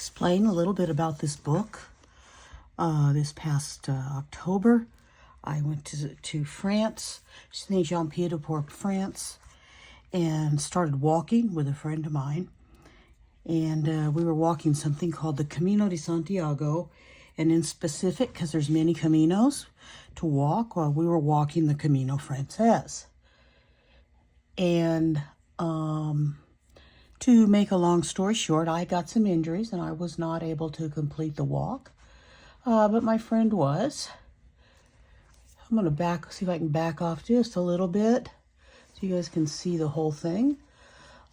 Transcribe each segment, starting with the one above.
explain a little bit about this book. This past October, I went to France, Saint-Jean-Pied-de-Port, France, and started walking with a friend of mine. And we were walking something called the Camino de Santiago, and in specific, because there's many caminos to walk, we were walking the Camino Frances. And to make a long story short, I got some injuries and I was not able to complete the walk, but my friend was. I'm going to see if I can back off just a little bit so you guys can see the whole thing.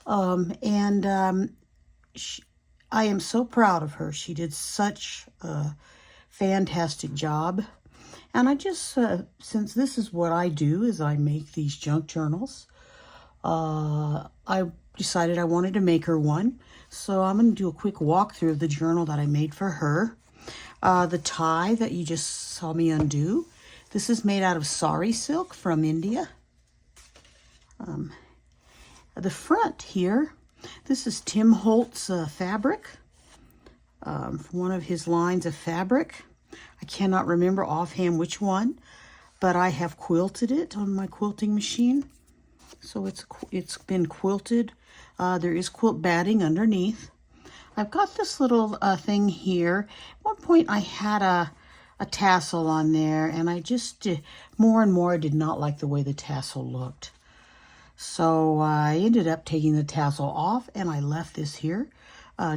I am so proud of her. She did such a fantastic job. And I just, since this is what I do, is I make these junk journals, I decided I wanted to make her one. So I'm going to do a quick walkthrough of the journal that I made for her. The tie that you just saw me undo, this is made out of sari silk from India. The front here, this is Tim Holt's fabric, one of his lines of fabric. I cannot remember offhand which one, but I have quilted it on my quilting machine. So it's been quilted. There is quilt batting underneath. I've got this little thing here. At one point I had a tassel on there, and I just more and more did not like the way the tassel looked. So I ended up taking the tassel off, and I left this here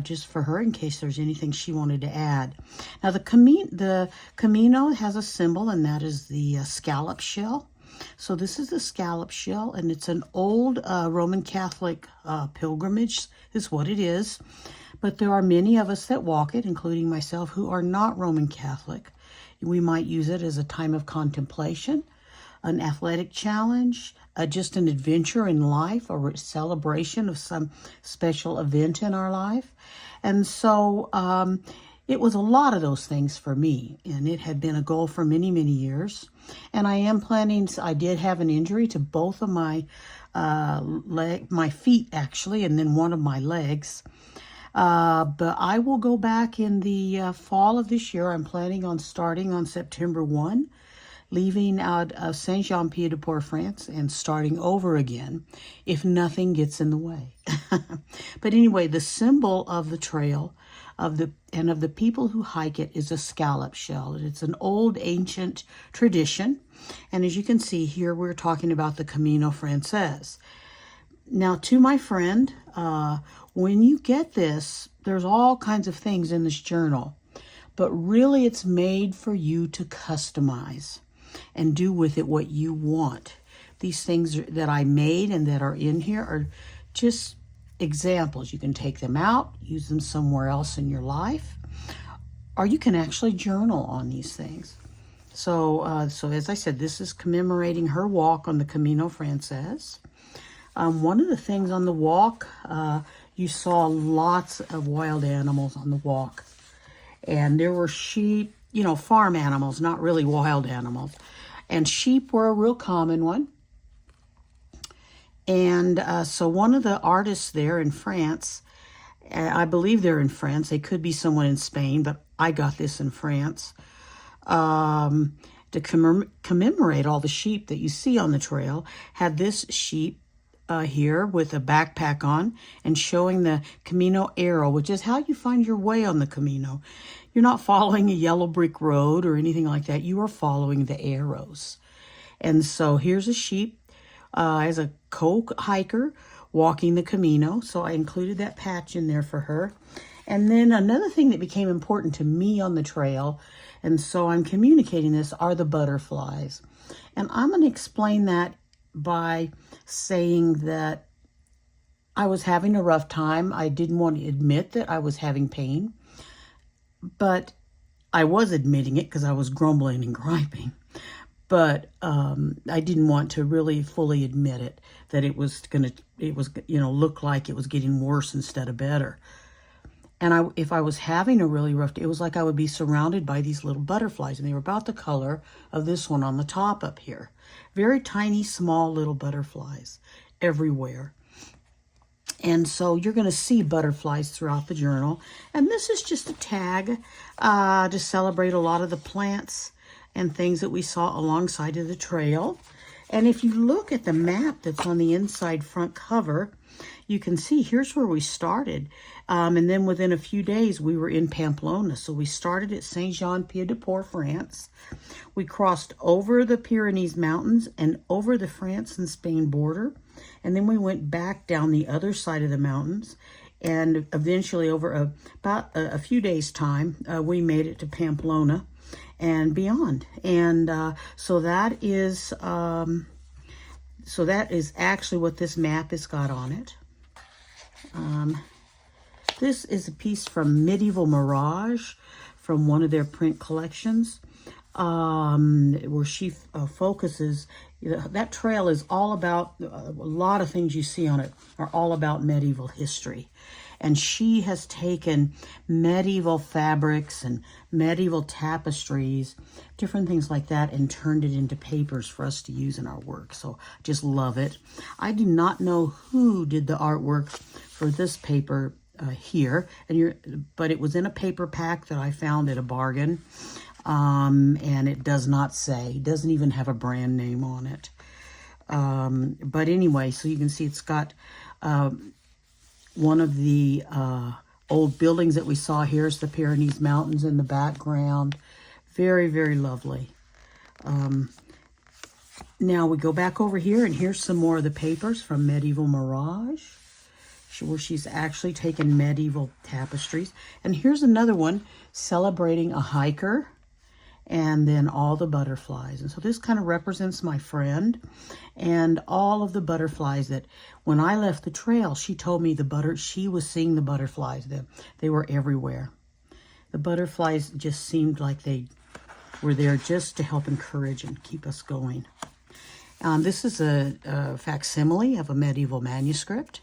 just for her in case there's anything she wanted to add. Now the Camino has a symbol, and that is the scallop shell. So this is the scallop shell, and it's an old Roman Catholic pilgrimage is what it is. But there are many of us that walk it, including myself, who are not Roman Catholic. We might use it as a time of contemplation, an athletic challenge, just an adventure in life, or a celebration of some special event in our life. And so it was a lot of those things for me, and it had been a goal for many, many years. And I am planning, I did have an injury to both of my my feet actually, and then one of my legs. But I will go back in the fall of this year. I'm planning on starting on September 1, leaving out of Saint-Jean-Pied-de-Port, France, and starting over again if nothing gets in the way. But anyway, the symbol of the trail of the people who hike it is a scallop shell. It's an old ancient tradition. And as you can see here, we're talking about the Camino Frances. Now, to my friend, when you get this, there's all kinds of things in this journal, but really it's made for you to customize and do with it what you want. These things that I made and that are in here are just examples. You can take them out, use them somewhere else in your life, or you can actually journal on these things. So, so as I said, this is commemorating her walk on the Camino Frances. One of the things on the walk, you saw lots of wild animals on the walk. And there were sheep, farm animals, not really wild animals. And sheep were a real common one. And so one of the artists there in France, I believe they're in France. They could be someone in Spain, but I got this in France. To commemorate all the sheep that you see on the trail, had this sheep here with a backpack on and showing the Camino arrow, which is how you find your way on the Camino. You're not following a yellow brick road or anything like that. You are following the arrows. And so here's a sheep as a co-hiker walking the Camino. So I included that patch in there for her. And then another thing that became important to me on the trail, and so I'm communicating this, are the butterflies. And I'm going to explain that by saying that I was having a rough time. I didn't want to admit that I was having pain, but I was admitting it because I was grumbling and griping. But I didn't want to really fully admit it, that it was look like it was getting worse instead of better. And if I was having a really rough day, it was like I would be surrounded by these little butterflies, and they were about the color of this one on the top up here. Very tiny, small little butterflies everywhere. And so you're going to see butterflies throughout the journal. And this is just a tag to celebrate a lot of the plants and things that we saw alongside of the trail. And if you look at the map that's on the inside front cover, you can see here's where we started. And then within a few days, we were in Pamplona. So we started at Saint-Jean-Pied-de-Port, France. We crossed over the Pyrenees Mountains and over the France and Spain border. And then we went back down the other side of the mountains. And eventually, over about a few days' time, we made it to Pamplona and beyond. And so that is actually what this map has got on it. This is a piece from Medieval Mirage from one of their print collections, where she focuses. That trail is all about, a lot of things you see on it are all about medieval history. And she has taken medieval fabrics and medieval tapestries, different things like that, and turned it into papers for us to use in our work. So just love it. I do not know who did the artwork for this paper here, but it was in a paper pack that I found at a bargain. And it does not say, it doesn't even have a brand name on it. But anyway, so you can see it's got one of the old buildings that we saw. Here's the Pyrenees Mountains in the background. Very, very lovely. Now we go back over here, and here's some more of the papers from Medieval Mirage, where she's actually taken medieval tapestries. And here's another one celebrating a hiker, and then all the butterflies. And so this kind of represents my friend and all of the butterflies that when I left the trail, she told me she was seeing the butterflies. They were everywhere. The butterflies just seemed like they were there just to help encourage and keep us going. This is a facsimile of a medieval manuscript.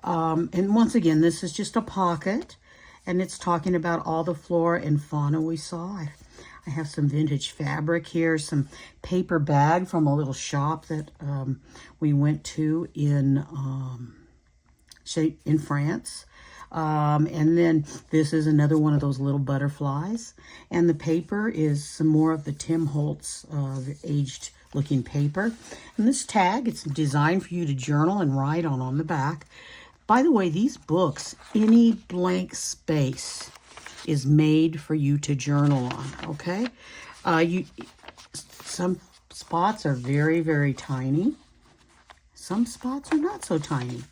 And once again, this is just a pocket, and it's talking about all the flora and fauna we saw. I have some vintage fabric here, some paper bag from a little shop that we went to in France. And then this is another one of those little butterflies. And the paper is some more of the Tim Holtz aged looking paper. And this tag, it's designed for you to journal and write on the back. By the way, these books, any blank space is made for you to journal on, okay? Some spots are very, very tiny. Some spots are not so tiny.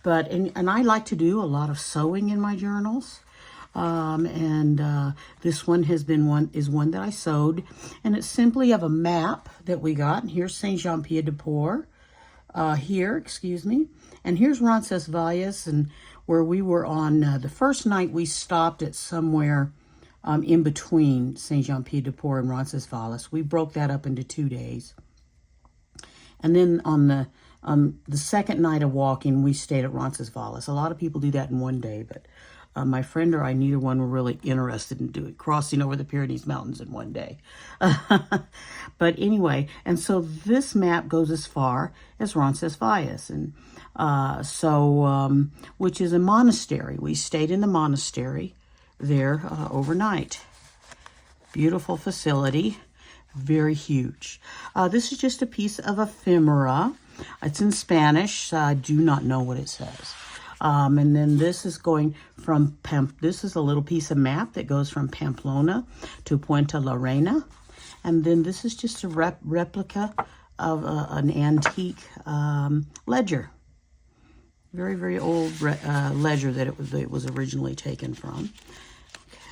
But, and I like to do a lot of sewing in my journals. This one is one that I sewed. And it's simply of a map that we got. And here's Saint-Jean-Pied-de-Port. And here's Roncesvalles, and where we were on the first night, we stopped at somewhere in between Saint-Jean-Pied-de-Port and Roncesvalles. We broke that up into 2 days. And then on the second night of walking, we stayed at Roncesvalles. A lot of people do that in one day, but my friend or I, neither one were really interested in crossing over the Pyrenees Mountains in one day. But anyway, and so this map goes as far as Roncesvalles, and which is a monastery. We stayed in the monastery there overnight. Beautiful facility, very huge. This is just a piece of ephemera. It's in Spanish, so I do not know what it says. And then this is going from, this is a little piece of map that goes from Pamplona to Puente la Reina. And then this is just a replica of an antique ledger. Very, very old ledger that it was originally taken from.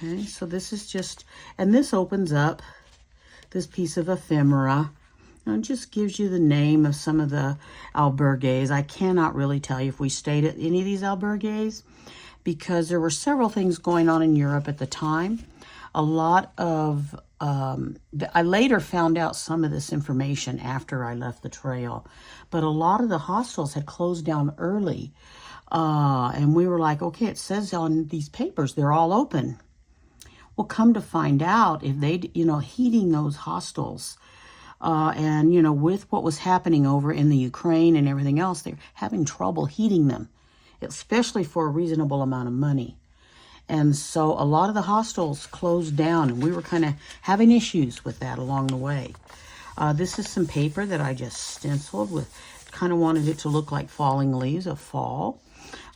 Okay, so this is just, and this opens up this piece of ephemera. And it just gives you the name of some of the albergues. I cannot really tell you if we stayed at any of these albergues because there were several things going on in Europe at the time. A lot of, I later found out some of this information after I left the trail, but a lot of the hostels had closed down early. And we were like, okay, it says on these papers, they're all open. Well, come to find out, if they, heating those hostels, And, you know, with what was happening over in the Ukraine and everything else, they're having trouble heating them, especially for a reasonable amount of money. And so a lot of the hostels closed down, and we were kind of having issues with that along the way. This is some paper that I just stenciled with, kind of wanted it to look like falling leaves of fall.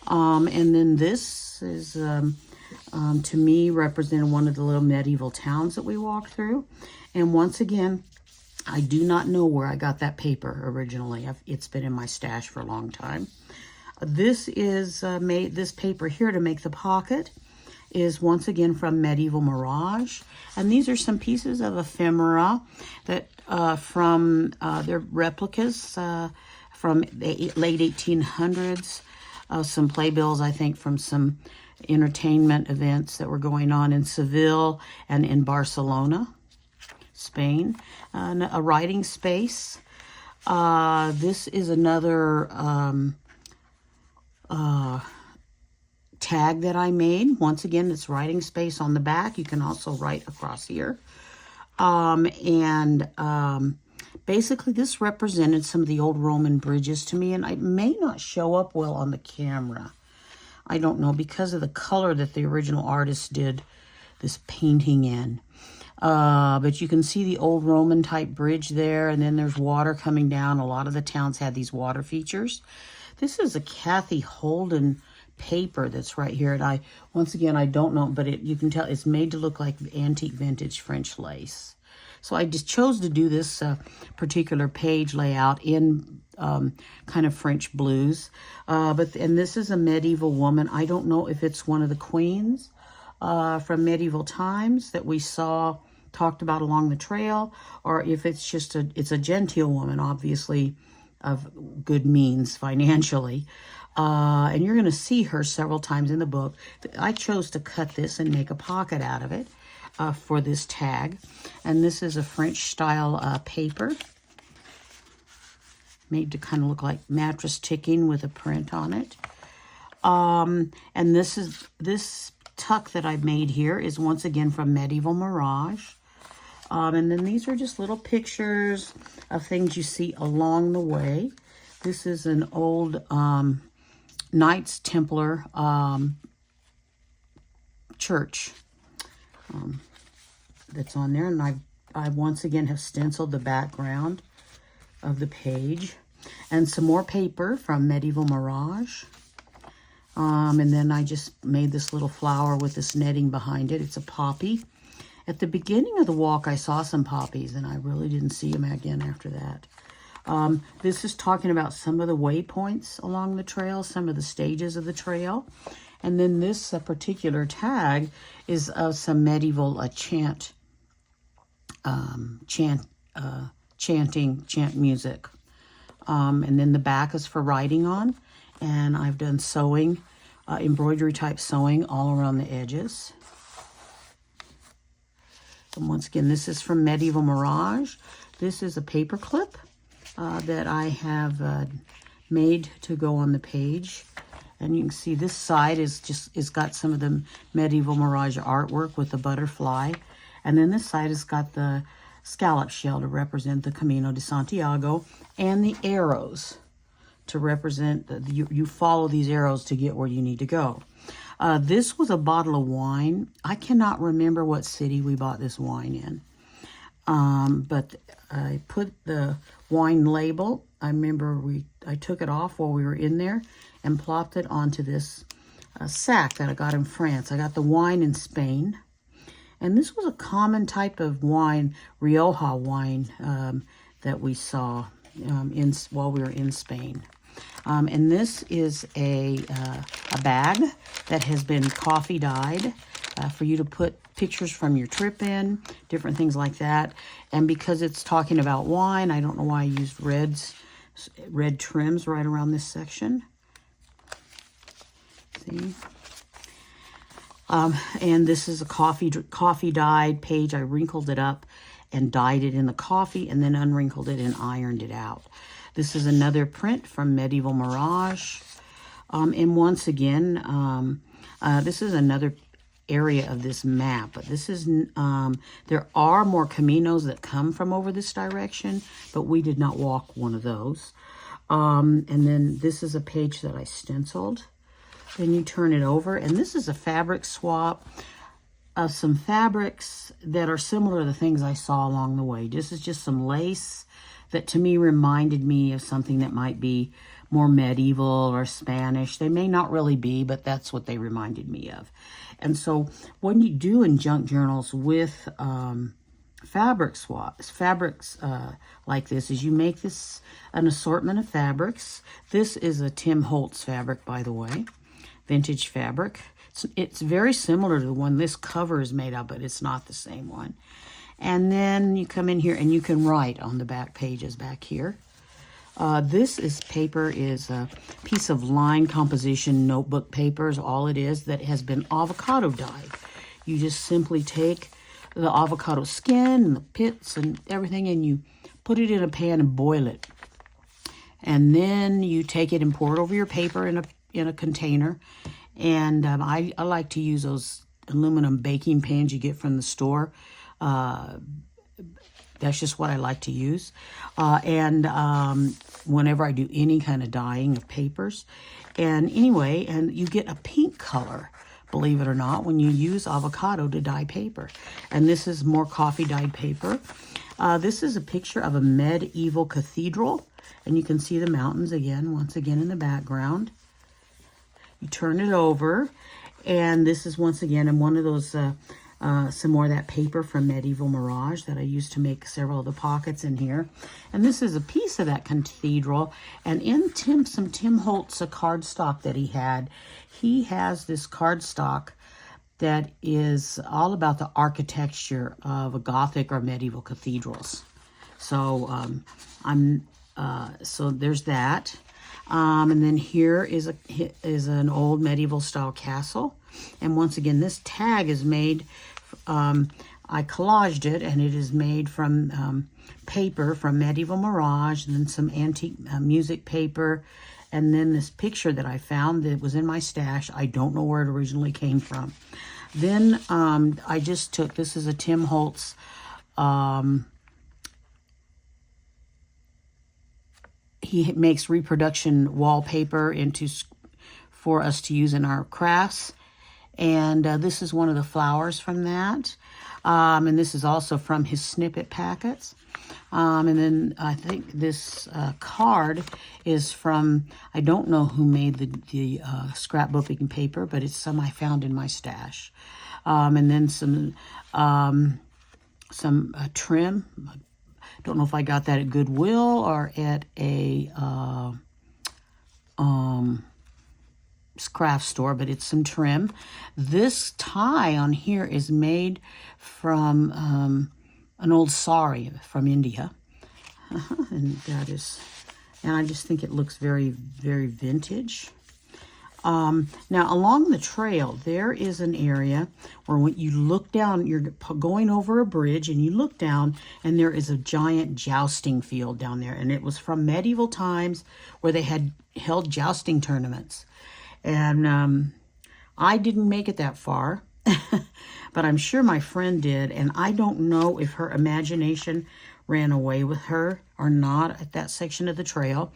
And then this is, to me, represented one of the little medieval towns that we walked through. And once again, I do not know where I got that paper originally. It's been in my stash for a long time. This is this paper here to make the pocket is once again from Medieval Mirage. And these are some pieces of ephemera that from their replicas from the late 1800s. Some playbills, I think, from some entertainment events that were going on in Seville and in Barcelona, Spain. A writing space. This is another tag that I made. Once again, it's writing space on the back. You can also write across here. Basically, this represented some of the old Roman bridges to me, and it may not show up well on the camera. I don't know, because of the color that the original artist did this painting in. But you can see the old Roman type bridge there, and then there's water coming down. A lot of the towns had these water features. This is a Kathy Holden paper that's right here, and once again, I don't know, but you can tell it's made to look like antique vintage French lace. So I just chose to do this particular page layout in kind of French blues. And this is a medieval woman. I don't know if it's one of the queens from medieval times that we talked about along the trail, or if it's just it's a genteel woman, obviously of good means financially. And you're going to see her several times in the book. I chose to cut this and make a pocket out of it. For this tag. And this is a French style paper made to kind of look like mattress ticking with a print on it. And this tuck that I've made here is once again from Medieval Mirage. And then these are just little pictures of things you see along the way. This is an old Knights Templar church. That's on there, and I once again have stenciled the background of the page, and some more paper from Medieval Mirage. And then I just made this little flower with this netting behind it. It's a poppy. At the beginning of the walk, I saw some poppies, and I really didn't see them again after that. This is talking about some of the waypoints along the trail, some of the stages of the trail. And then this particular tag is of some medieval chant music. And then the back is for writing on. And I've done sewing, embroidery type sewing all around the edges. And once again, this is from Medieval Mirage. This is a paper clip that I have made to go on the page. And you can see this side is got some of the Medieval Mirage artwork with the butterfly. And then this side has got the scallop shell to represent the Camino de Santiago, and the arrows to represent, you follow these arrows to get where you need to go. This was a bottle of wine. I cannot remember what city we bought this wine in. But I put the wine label. I remember I took it off while we were in there and plopped it onto this sack that I got in France. I got the wine in Spain. And this was a common type of wine, Rioja wine, that we saw while we were in Spain. And this is a bag that has been coffee dyed for you to put pictures from your trip in, different things like that. And because it's talking about wine, I don't know why I used red trims right around this section. See? And this is a coffee dyed page. I wrinkled it up and dyed it in the coffee, and then unwrinkled it and ironed it out. This is another print from Medieval Mirage. And once again, this is another area of this map, but this is, there are more Caminos that come from over this direction, but we did not walk one of those. And then this is a page that I stenciled. Then you turn it over, and this is a fabric swap of some fabrics that are similar to the things I saw along the way. This is just some lace that to me reminded me of something that might be more medieval or Spanish. They may not really be, but that's what they reminded me of. And so what you do in junk journals with fabric swaps, fabrics like this, is you make this an assortment of fabrics. This is a Tim Holtz fabric, by the way, vintage fabric. It's very similar to the one this cover is made of, but it's not the same one. And then you come in here and you can write on the back pages back here. This is paper, is a piece of line composition notebook paper is all it is, that has been avocado dyed. You just simply take the avocado skin and the pits and everything, and you put it in a pan and boil it. And then you take it and pour it over your paper in a container. And I like to use those aluminum baking pans you get from the store. That's just what I like to use. Whenever I do any kind of dyeing of papers. And anyway, and you get a pink color, believe it or not, when you use avocado to dye paper. And this is more coffee dyed paper. This is a picture of a medieval cathedral. And you can see the mountains again, once again in the background. You turn it over, and this is once again in one of those, some more of that paper from Medieval Mirage that I used to make several of the pockets in here. And this is a piece of that cathedral. And in some Tim Holtz cardstock that he has this cardstock that is all about the architecture of a Gothic or medieval cathedrals. So so there's that. And then here is an old medieval style castle. And once again, this tag is made, I collaged it, and it is made from paper from Medieval Mirage, and then some antique music paper, and then this picture that I found that was in my stash. I don't know where it originally came from. Then I just took, this is a Tim Holtz he makes reproduction wallpaper for us to use in our crafts. And this is one of the flowers from that. And this is also from his snippet packets. And then I think this card is from, I don't know who made the scrapbooking paper, but it's some I found in my stash. And then some trim. Don't know if I got that at Goodwill or at a craft store, but it's some trim. This tie on here is made from an old sari from India. And I just think it looks very, very vintage. Now, along the trail, there is an area where when you look down, you're going over a bridge, and you look down, and there is a giant jousting field down there. And it was from medieval times where they had held jousting tournaments. And I didn't make it that far, but I'm sure my friend did. And I don't know if her imagination ran away with her or not at that section of the trail.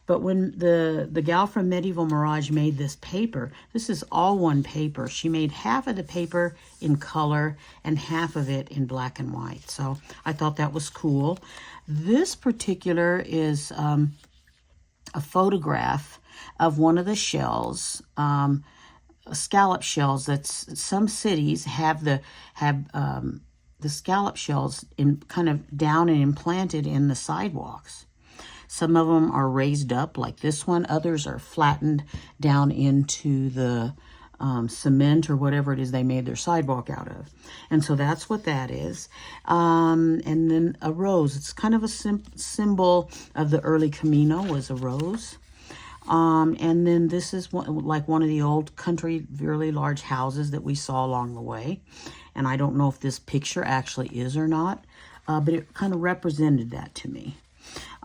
But when the gal from Medieval Mirage made this paper, this is all one paper. She made half of the paper in color and half of it in black and white. So I thought that was cool. This particular is a photograph of one of the shells, scallop shells. That's some cities have the scallop shells kind of down and implanted in the sidewalks. Some of them are raised up like this one. Others are flattened down into the cement or whatever it is they made their sidewalk out of. And so that's what that is. And then a rose. It's kind of a symbol of the early Camino, was a rose. And then this is like one of the old country, really large houses that we saw along the way. And I don't know if this picture actually is or not, but it kind of represented that to me.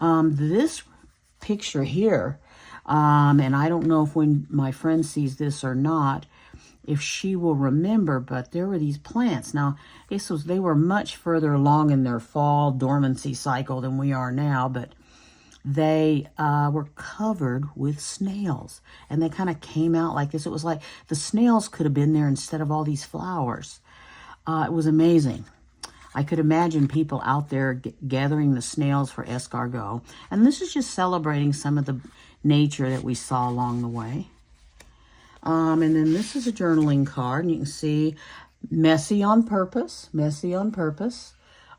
This picture here, and I don't know if when my friend sees this or not, if she will remember, but there were these plants. Now, they were much further along in their fall dormancy cycle than we are now, but they were covered with snails, and they kind of came out like this. It was like the snails could have been there instead of all these flowers. It was amazing. I could imagine people out there gathering the snails for escargot. And this is just celebrating some of the nature that we saw along the way. And then this is a journaling card, and you can see messy on purpose,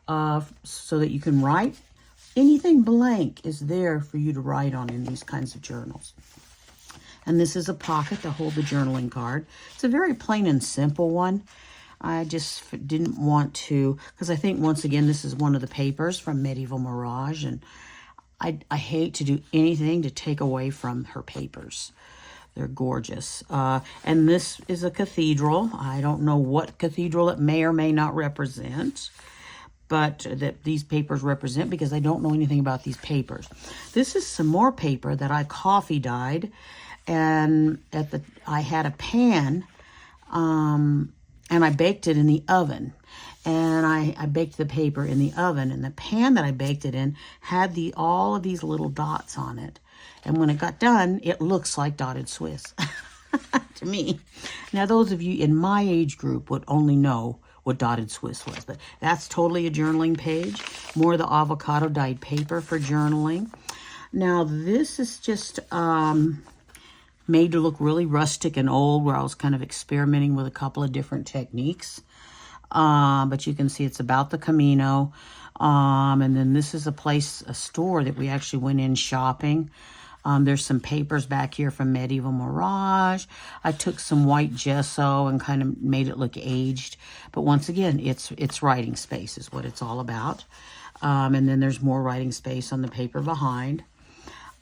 so that you can write. Anything blank is there for you to write on in these kinds of journals. And this is a pocket to hold the journaling card. It's a very plain and simple one. I just didn't want to, because I think, once again, this is one of the papers from Medieval Mirage, and I hate to do anything to take away from her papers. They're gorgeous. And this is a cathedral. I don't know what cathedral it may or may not represent, but that these papers represent, because I don't know anything about these papers. This is some more paper that I coffee dyed, and I had a pan, and I baked it in the oven. And I baked the paper in the oven, and the pan that I baked it in had all of these little dots on it. And when it got done, it looks like dotted Swiss to me. Now, those of you in my age group would only know what dotted Swiss was, but that's totally a journaling page. More of the avocado dyed paper for journaling. Now, this is just made to look really rustic and old, where I was kind of experimenting with a couple of different techniques. But you can see it's about the Camino. And then this is a store that we actually went in shopping. There's some papers back here from Medieval Mirage. I took some white gesso and kind of made it look aged. But once again, it's writing space is what it's all about. And then there's more writing space on the paper behind.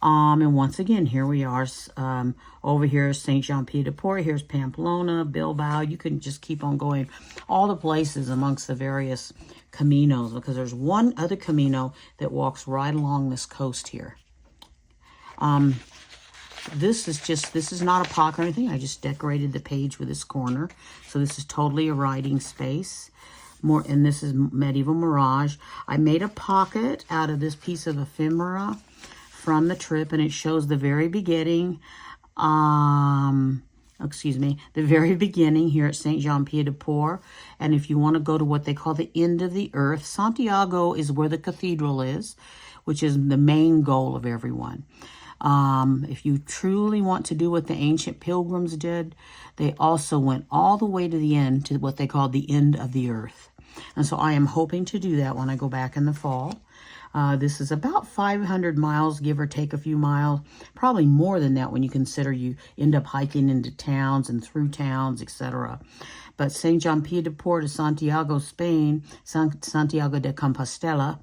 And once again, here we are. Over here is Saint Jean Pied de Port. Here's Pamplona, Bilbao. You can just keep on going. All the places amongst the various caminos, because there's one other camino that walks right along this coast here. This is not a pocket or anything. I just decorated the page with this corner. So this is totally a writing space. And this is Medieval Mirage. I made a pocket out of this piece of ephemera from the trip, and it shows the very beginning, the very beginning here at Saint Jean Pied de Port. And if you want to go to what they call the end of the earth, Santiago is where the cathedral is, which is the main goal of everyone. If you truly want to do what the ancient pilgrims did, they also went all the way to the end, to what they called the end of the earth. And so I am hoping to do that when I go back in the fall. This is about 500 miles, give or take a few miles. Probably more than that when you consider you end up hiking into towns and through towns, etc. But Saint Jean Pied de Port de Santiago, Spain, Santiago de Compostela,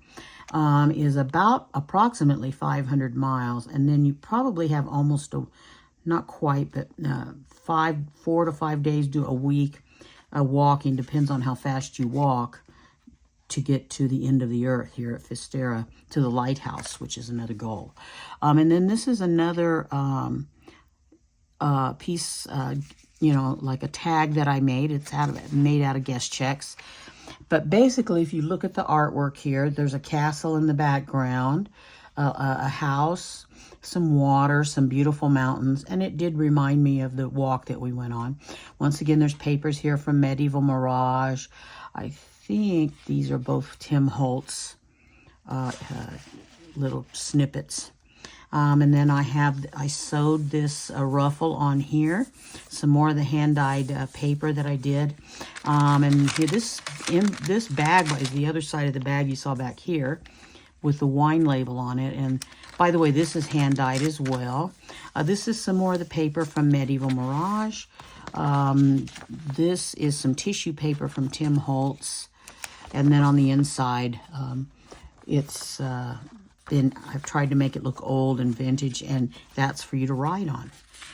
is about approximately 500 miles. And then you probably have almost, not quite, but 4 to 5 days to a week walking, depends on how fast you walk, to get to the end of the earth here at Fistera, to the lighthouse, which is another goal. And then this is another piece, like a tag that I made. It's made out of guest checks. But basically, if you look at the artwork here, there's a castle in the background, a house, some water, some beautiful mountains, and it did remind me of the walk that we went on. Once again, there's papers here from Medieval Mirage. I think these are both Tim Holtz little snippets. And then I sewed this ruffle on here, some more of the hand-dyed paper that I did. And here, this bag is the other side of the bag you saw back here with the wine label on it. And by the way, this is hand-dyed as well. This is some more of the paper from Medieval Mirage. This is some tissue paper from Tim Holtz. And then on the inside, I've tried to make it look old and vintage, and that's for you to write on.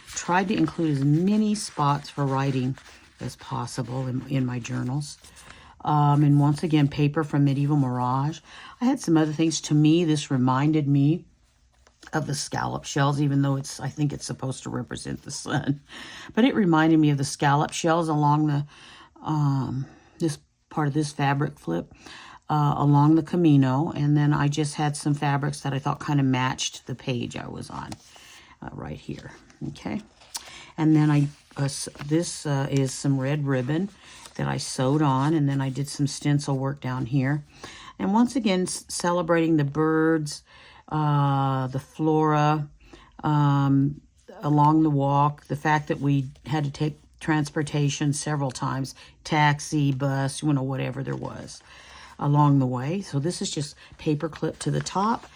Tried to include as many spots for writing as possible in my journals. And once again, paper from Medieval Mirage. I had some other things. To me, this reminded me of the scallop shells, even though I think it's supposed to represent the sun. But it reminded me of the scallop shells along the, this part of this fabric flip, along the Camino. And then I just had some fabrics that I thought kind of matched the page I was on, right here. Okay. And then this is some red ribbon that I sewed on, and then I did some stencil work down here. And once again, celebrating the birds, the flora, along the walk, the fact that we had to take transportation several times, taxi, bus, whatever there was along the way. So this is just paper clip to the top.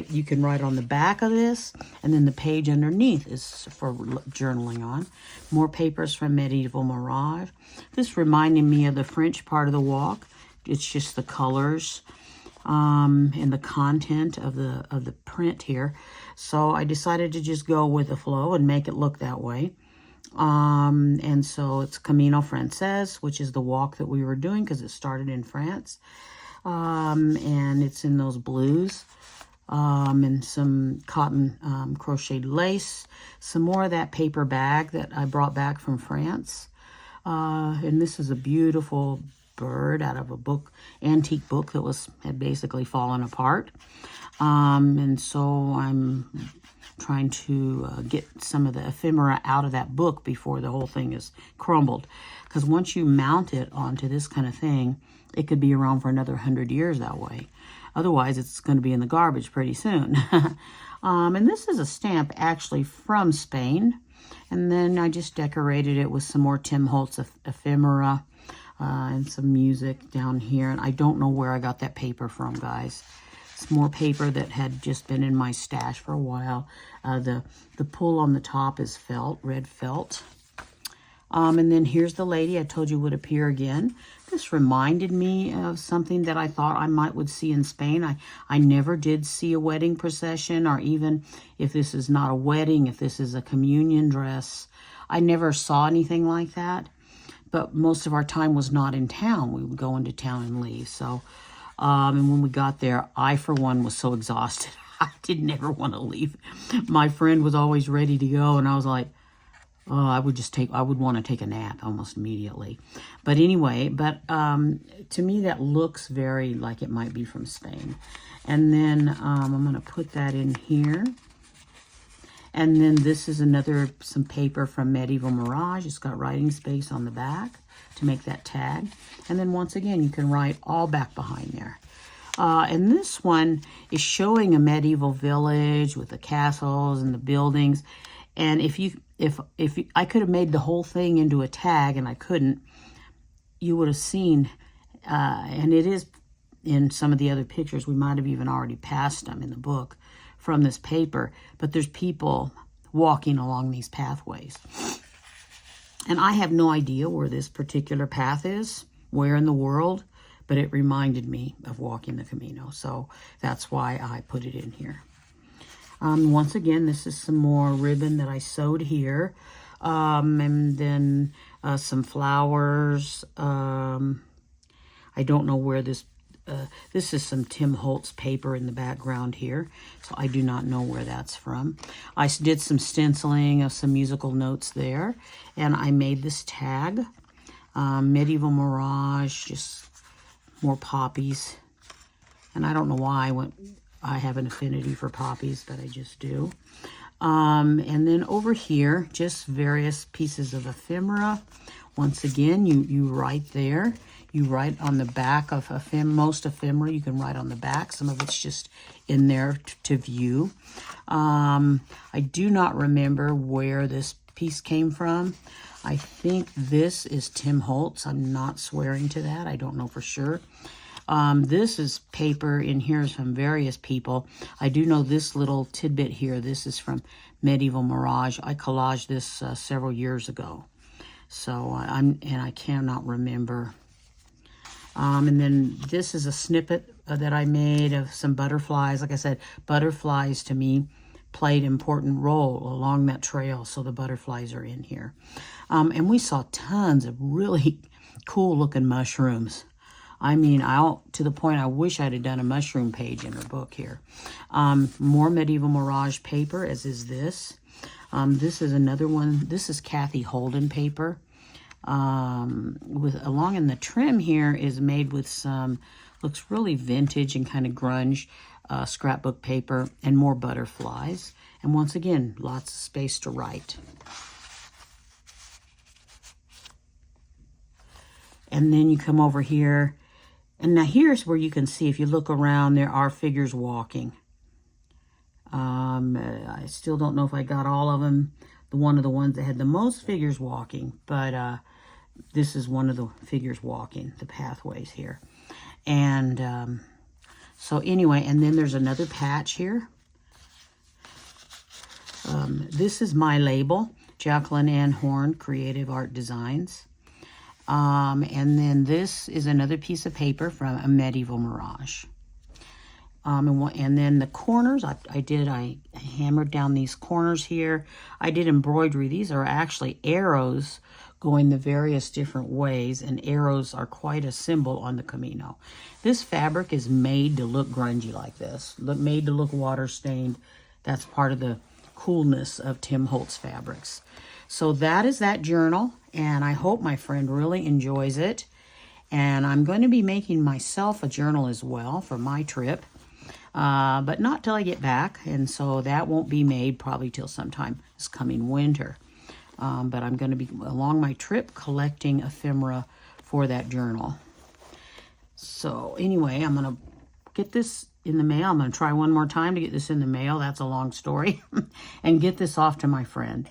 You can write on the back of this, and then the page underneath is for journaling on. More papers from Medieval Mirage. This reminded me of the French part of the walk. It's just the colors and the content of the print here. So I decided to just go with the flow and make it look that way. And so it's Camino Frances, which is the walk that we were doing because it started in France. And it's in those blues. And some cotton crocheted lace, some more of that paper bag that I brought back from France. And this is a beautiful bird out of a book, antique book that had basically fallen apart. And so I'm trying to get some of the ephemera out of that book before the whole thing is crumbled. Because once you mount it onto this kind of thing, it could be around for another 100 years that way. Otherwise, it's going to be in the garbage pretty soon. And this is a stamp actually from Spain. And then I just decorated it with some more Tim Holtz ephemera and some music down here. And I don't know where I got that paper from, guys. It's more paper that had just been in my stash for a while. The pull on the top is felt, red felt. And then here's the lady I told you would appear again. This reminded me of something that I thought I would see in Spain. I never did see a wedding procession, or even if this is not a wedding, if this is a communion dress. I never saw anything like that. But most of our time was not in town. We would go into town and leave. So, and when we got there, I, for one, was so exhausted. I didn't ever want to leave. My friend was always ready to go, and I was like, oh, I would want to take a nap almost immediately. But anyway, to me that looks very like it might be from Spain. And then I'm going to put that in here. And then this is some paper from Medieval Mirage. It's got writing space on the back to make that tag. And then once again, you can write all back behind there. And this one is showing a medieval village with the castles and the buildings. And if I could have made the whole thing into a tag, and I couldn't, you would have seen, and it is in some of the other pictures, we might have even already passed them in the book from this paper, but there's people walking along these pathways. And I have no idea where this particular path is, where in the world, but it reminded me of walking the Camino. So that's why I put it in here. Once again, this is some more ribbon that I sewed here. And then some flowers. I don't know where this is some Tim Holtz paper in the background here. So I do not know where that's from. I did some stenciling of some musical notes there. And I made this tag. Medieval Mirage, just more poppies. And I don't know why I have an affinity for poppies, but I just do. And then over here, just various pieces of ephemera. Once again, you write there. You write on the back of most ephemera. You can write on the back. Some of it's just in there to view. I do not remember where this piece came from. I think this is Tim Holtz. I'm not swearing to that. I don't know for sure. This is paper in here from various people. I do know this little tidbit here. This is from Medieval Mirage. I collaged this several years ago. So I cannot remember. And then this is a snippet that I made of some butterflies. Like I said, butterflies to me played an important role along that trail. So the butterflies are in here. And we saw tons of really cool looking mushrooms. I mean, to the point I wish I'd have done a mushroom page in her book here. More Medieval Mirage paper, as is this. This is another one. This is Kathy Holden paper. Along in the trim here is made with some, looks really vintage and kind of grunge scrapbook paper, and more butterflies. And once again, lots of space to write. And then you come over here, and now here's where you can see, if you look around, there are figures walking. I still don't know if I got all of them. One of the ones that had the most figures walking, but this is one of the figures walking, the pathways here. And so anyway, and then there's another patch here. This is my label, Jacqueline Ann Horn Creative Art Designs. And then this is another piece of paper from a Medieval Mirage. And then the corners, I hammered down these corners here. I did embroidery. These are actually arrows going the various different ways, and arrows are quite a symbol on the Camino. This fabric is made to look grungy like this, made to look water stained. That's part of the coolness of Tim Holtz fabrics. So that is that journal, and I hope my friend really enjoys it. And I'm going to be making myself a journal as well for my trip, but not till I get back, and so that won't be made probably till sometime this coming winter. But I'm going to be along my trip collecting ephemera for that journal. So anyway, I'm going to get this in the mail. I'm going to try one more time to get this in the mail. That's a long story. And get this off to my friend.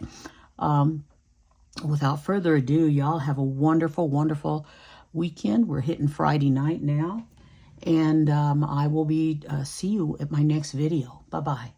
Without further ado, y'all have a wonderful, wonderful weekend. We're hitting Friday night now. And I will see you at my next video. Bye-bye.